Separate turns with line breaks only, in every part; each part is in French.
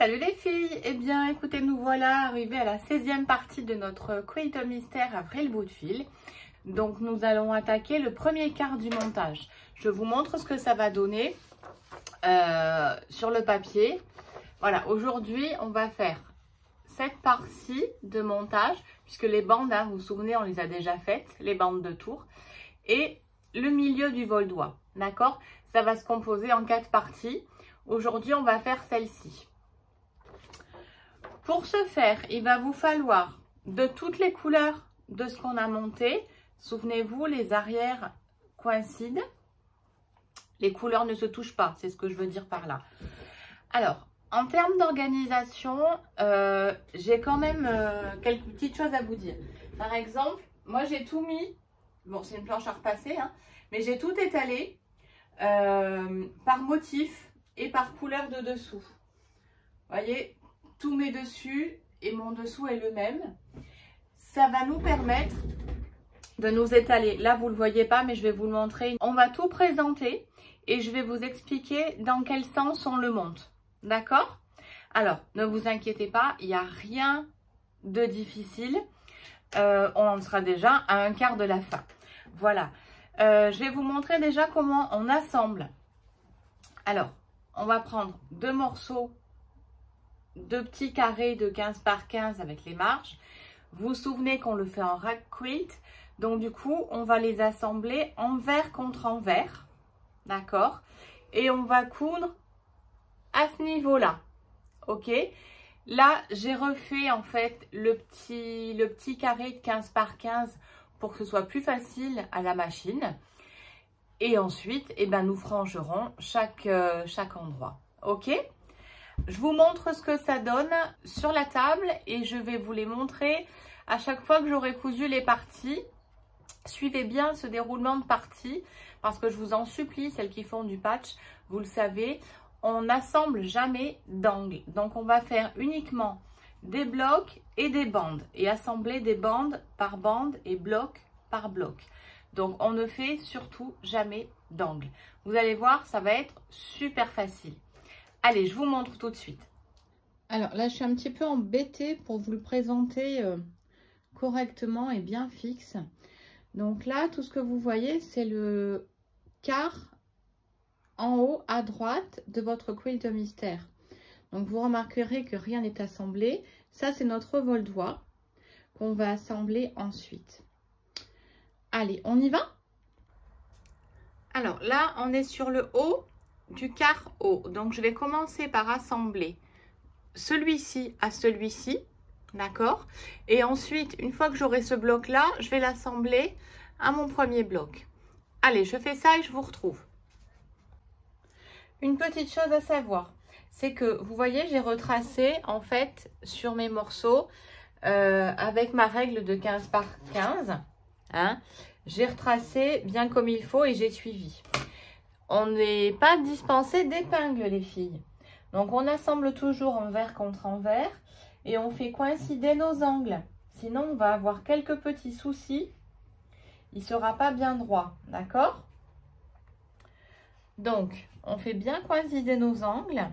Salut les filles, eh bien écoutez, nous voilà arrivés à la 16e partie de notre quilt mystère à vrai bout de fil. Donc nous allons attaquer le premier quart du montage. Je vous montre ce que ça va donner sur le papier. Voilà, aujourd'hui on va faire cette partie de montage, puisque les bandes, hein, vous vous souvenez, on les a déjà faites, les bandes de tour, et le milieu du vol d'oie, d'accord? Ça va se composer en 4 parties. Aujourd'hui, on va faire celle-ci. Pour ce faire, il va vous falloir de toutes les couleurs de ce qu'on a monté. Souvenez-vous, les arrières coïncident. Les couleurs ne se touchent pas, c'est ce que je veux dire par là. Alors, en termes d'organisation, j'ai quand même quelques petites choses à vous dire. Par exemple, moi j'ai tout mis, bon c'est une planche à repasser, hein, mais j'ai tout étalé par motif et par couleur de dessous. Vous voyez, tous mes dessus et mon dessous est le même. Ça va nous permettre de nous étaler. Là, vous ne le voyez pas, mais je vais vous le montrer. On va tout présenter et je vais vous expliquer dans quel sens on le monte. D'accord? Alors, ne vous inquiétez pas, il n'y a rien de difficile. On sera déjà à un quart de la fin. Voilà. Je vais vous montrer déjà comment on assemble. Alors, on va prendre deux morceaux, deux petits carrés de 15 par 15 avec les marges. Vous vous souvenez qu'on le fait en rack quilt. Donc, du coup, on va les assembler envers contre envers. D'accord? Et on va coudre à ce niveau-là. Ok? Là, j'ai refait en fait le petit carré de 15 par 15 pour que ce soit plus facile à la machine. Et ensuite, eh ben, nous frangerons chaque endroit. Ok? Je vous montre ce que ça donne sur la table et je vais vous les montrer à chaque fois que j'aurai cousu les parties. Suivez bien ce déroulement de parties parce que je vous en supplie, celles qui font du patch, vous le savez, on n'assemble jamais d'angle. Donc, on va faire uniquement des blocs et des bandes et assembler des bandes par bande et bloc par bloc. Donc, on ne fait surtout jamais d'angle. Vous allez voir, ça va être super facile. Allez, je vous montre tout de suite. Alors là, je suis un petit peu embêtée pour vous le présenter correctement et bien fixe. Donc là, tout ce que vous voyez, c'est le quart en haut à droite de votre quilt mystère. Donc vous remarquerez que rien n'est assemblé. Ça, c'est notre vol d'oie qu'on va assembler ensuite. Allez, on y va? Alors là, on est sur le haut du quart haut. Donc je vais commencer par assembler celui-ci à celui-ci. D'accord? Et ensuite, une fois que j'aurai ce bloc-là, je vais l'assembler à mon premier bloc. Allez, je fais ça et je vous retrouve. Une petite chose à savoir, c'est que vous voyez, j'ai retracé en fait sur mes morceaux avec ma règle de 15 par 15. Hein, j'ai retracé bien comme il faut et j'ai suivi. On n'est pas dispensé d'épingles, les filles. Donc, on assemble toujours envers contre envers et on fait coïncider nos angles. Sinon, on va avoir quelques petits soucis. Il ne sera pas bien droit. D'accord? Donc, on fait bien coïncider nos angles.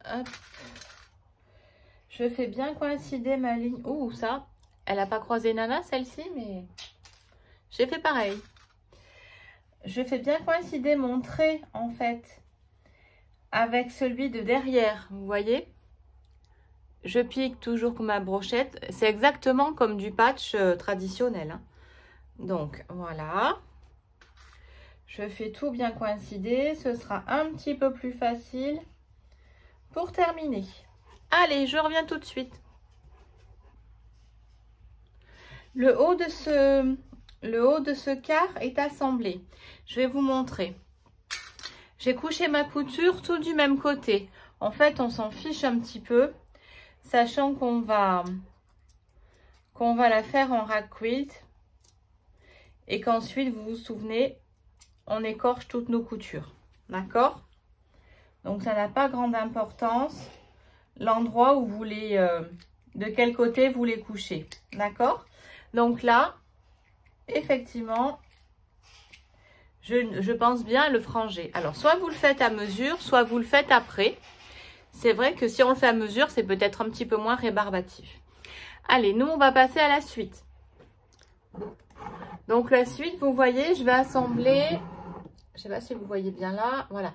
Hop. Je fais bien coïncider ma ligne. Ouh, ça, elle n'a pas croisé Nana, celle-ci, mais j'ai fait pareil. Je fais bien coïncider mon trait, en fait, avec celui de derrière, vous voyez? Je pique toujours comme ma brochette. C'est exactement comme du patch traditionnel. Hein. Donc, voilà. Je fais tout bien coïncider. Ce sera un petit peu plus facile pour terminer. Allez, je reviens tout de suite. Le haut de ce quart est assemblé. Je vais vous montrer. J'ai couché ma couture tout du même côté. En fait, on s'en fiche un petit peu. Sachant qu'on va la faire en rack quilt et qu'ensuite, vous vous souvenez, on écorche toutes nos coutures. D'accord? Donc, ça n'a pas grande importance l'endroit où vous les, de quel côté vous les couchez. D'accord? Donc là, effectivement, je pense bien le franger. Alors, soit vous le faites à mesure, soit vous le faites après. C'est vrai que si on le fait à mesure, c'est peut-être un petit peu moins rébarbatif. Allez, nous, on va passer à la suite. Donc, la suite, vous voyez, je vais assembler... Je ne sais pas si vous voyez bien là. Voilà.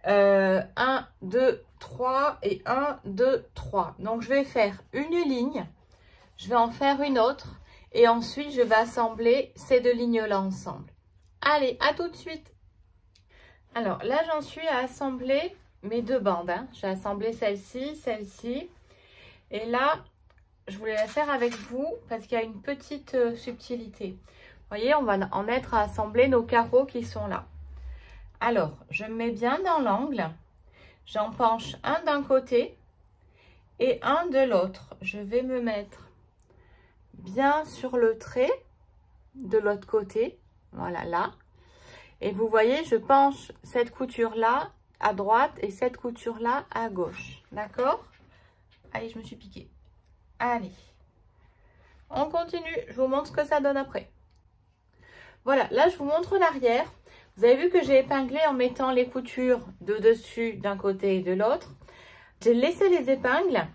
1, 2, 3 et 1, 2, 3. Donc, je vais faire une ligne. Je vais en faire une autre. Et ensuite, je vais assembler ces deux lignes-là ensemble. Allez, à tout de suite. Alors, là, j'en suis à assembler mes deux bandes. Hein. J'ai assemblé celle-ci, celle-ci. Et là, je voulais la faire avec vous parce qu'il y a une petite subtilité. Vous voyez, on va en être à assembler nos carreaux qui sont là. Alors, je me mets bien dans l'angle. J'en penche un d'un côté et un de l'autre. Je vais me mettre bien sur le trait de l'autre côté. Voilà, là. Et vous voyez, je penche cette couture-là à droite et cette couture-là à gauche. D'accord? Allez, je me suis piquée. Allez. On continue. Je vous montre ce que ça donne après. Voilà, là, je vous montre l'arrière. Vous avez vu que j'ai épinglé en mettant les coutures de dessus d'un côté et de l'autre. J'ai laissé les épingles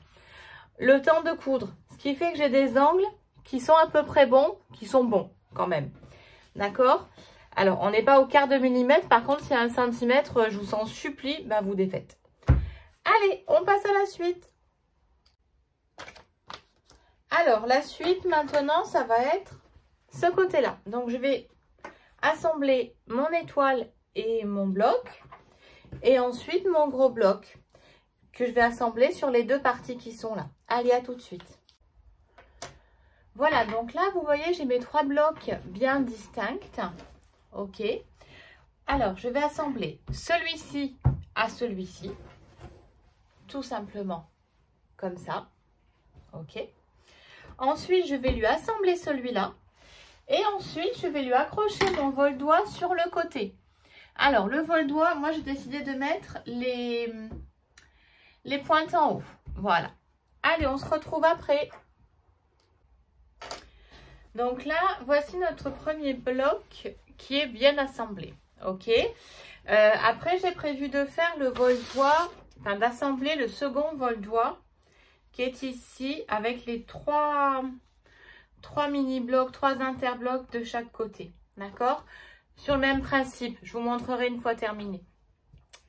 le temps de coudre. Ce qui fait que j'ai des angles qui sont à peu près bons, qui sont bons quand même. D'accord? Alors, on n'est pas au quart de millimètre. Par contre, s'il y a 1 centimètre, je vous en supplie, bah, vous défaites. Allez, on passe à la suite. Alors, la suite maintenant, ça va être ce côté-là. Donc, je vais assembler mon étoile et mon bloc. Et ensuite, mon gros bloc que je vais assembler sur les deux parties qui sont là. Allez, à tout de suite. Voilà, donc là, vous voyez, j'ai mes 3 blocs bien distincts. Ok. Alors, je vais assembler celui-ci à celui-ci. Tout simplement comme ça. Ok. Ensuite, je vais lui assembler celui-là. Et ensuite, je vais lui accrocher mon vol-doigt sur le côté. Alors, le vol-doigt, moi, j'ai décidé de mettre les pointes en haut. Voilà. Allez, on se retrouve après. Donc là, voici notre premier bloc qui est bien assemblé. Ok. Après, j'ai prévu de faire le vol-doigt, enfin d'assembler le second vol-doigt qui est ici avec les 3 mini-blocs, 3 interblocs de chaque côté. D'accord? Sur le même principe, je vous montrerai une fois terminé.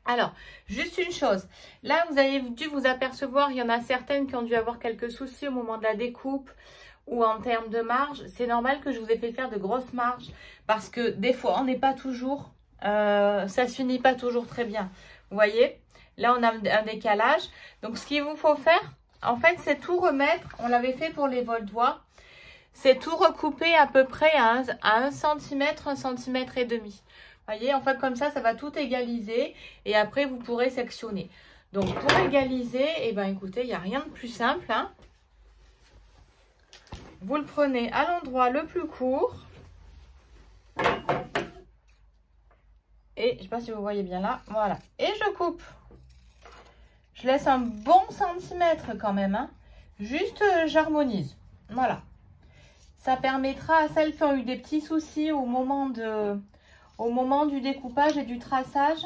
Alors, juste une chose. Là, vous avez dû vous apercevoir, il y en a certaines qui ont dû avoir quelques soucis au moment de la découpe ou en termes de marge. C'est normal que je vous ai fait faire de grosses marges parce que des fois, on n'est pas toujours, ça s'unit pas toujours très bien. Vous voyez? Là, on a un décalage. Donc, ce qu'il vous faut faire, en fait, c'est tout remettre. On l'avait fait pour les vol-doigts. C'est tout recouper à peu près à 1 cm, 1 cm et demi. Vous voyez, en fait, comme ça, ça va tout égaliser. Et après, vous pourrez sectionner. Donc, pour égaliser, eh ben, écoutez, il n'y a rien de plus simple. Hein. Vous le prenez à l'endroit le plus court. Et je ne sais pas si vous voyez bien là. Voilà. Et je coupe. Je laisse un bon centimètre quand même. Hein. Juste, j'harmonise. Voilà. Ça permettra à celles qui ont eu des petits soucis au moment du découpage et du traçage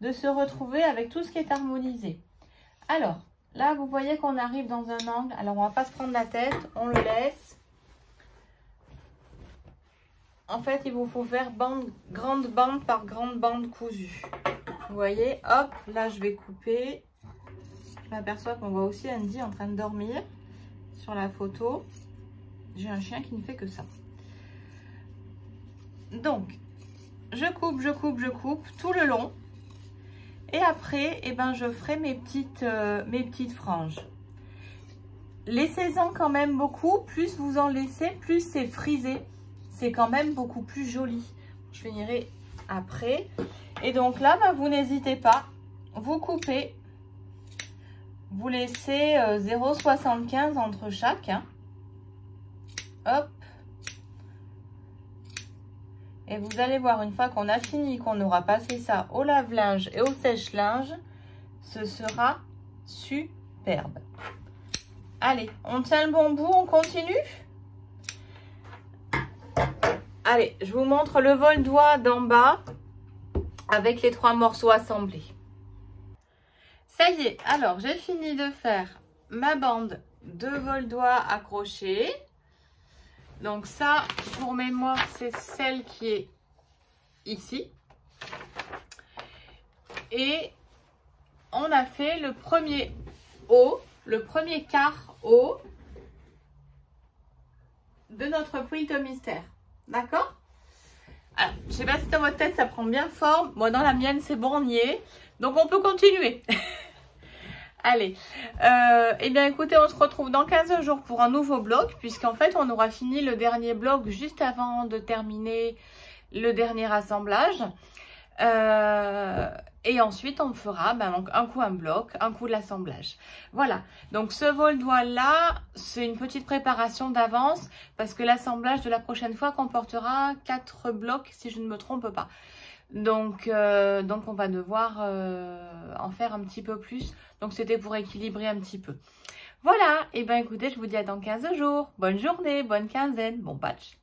de se retrouver avec tout ce qui est harmonisé. Alors, là, vous voyez qu'on arrive dans un angle. Alors, on ne va pas se prendre la tête, on le laisse. En fait, il vous faut faire grande bande par grande bande cousue. Vous voyez, hop, là, je vais couper. Je m'aperçois qu'on voit aussi Andy en train de dormir sur la photo. J'ai un chien qui ne fait que ça. Donc, je coupe tout le long. Et après, eh ben, je ferai mes petites franges. Laissez-en quand même beaucoup. Plus vous en laissez, plus c'est frisé. C'est quand même beaucoup plus joli. Je finirai après. Et donc là, ben, vous n'hésitez pas. Vous coupez. Vous laissez 0,75 entre chaque. Hein. Hop. Et vous allez voir, une fois qu'on a fini, qu'on aura passé ça au lave-linge et au sèche-linge, ce sera superbe. Allez, on tient le bon bout, on continue. Allez, je vous montre le vol-doigt d'en bas avec les 3 morceaux assemblés. Ça y est, alors j'ai fini de faire ma bande de vol-doigt accrochée. Donc ça, pour mémoire, c'est celle qui est ici. Et on a fait le premier haut, le premier quart haut de notre quilt au mystère. D'accord? Alors, je sais pas si dans votre tête ça prend bien forme. Moi, dans la mienne, c'est bon, on y est. Donc, on peut continuer. Allez. Eh bien, écoutez, on se retrouve dans 15 jours pour un nouveau bloc. Puisqu'en fait, on aura fini le dernier bloc juste avant de terminer le dernier assemblage. Et ensuite, on fera un coup un bloc, un coup de l'assemblage. Voilà. Donc, ce vol-doigt là, c'est une petite préparation d'avance parce que l'assemblage de la prochaine fois comportera 4 blocs, si je ne me trompe pas. Donc on va devoir en faire un petit peu plus. Donc, c'était pour équilibrer un petit peu. Voilà. Et bien, écoutez, je vous dis à dans 15 jours. Bonne journée, bonne quinzaine, bon patch.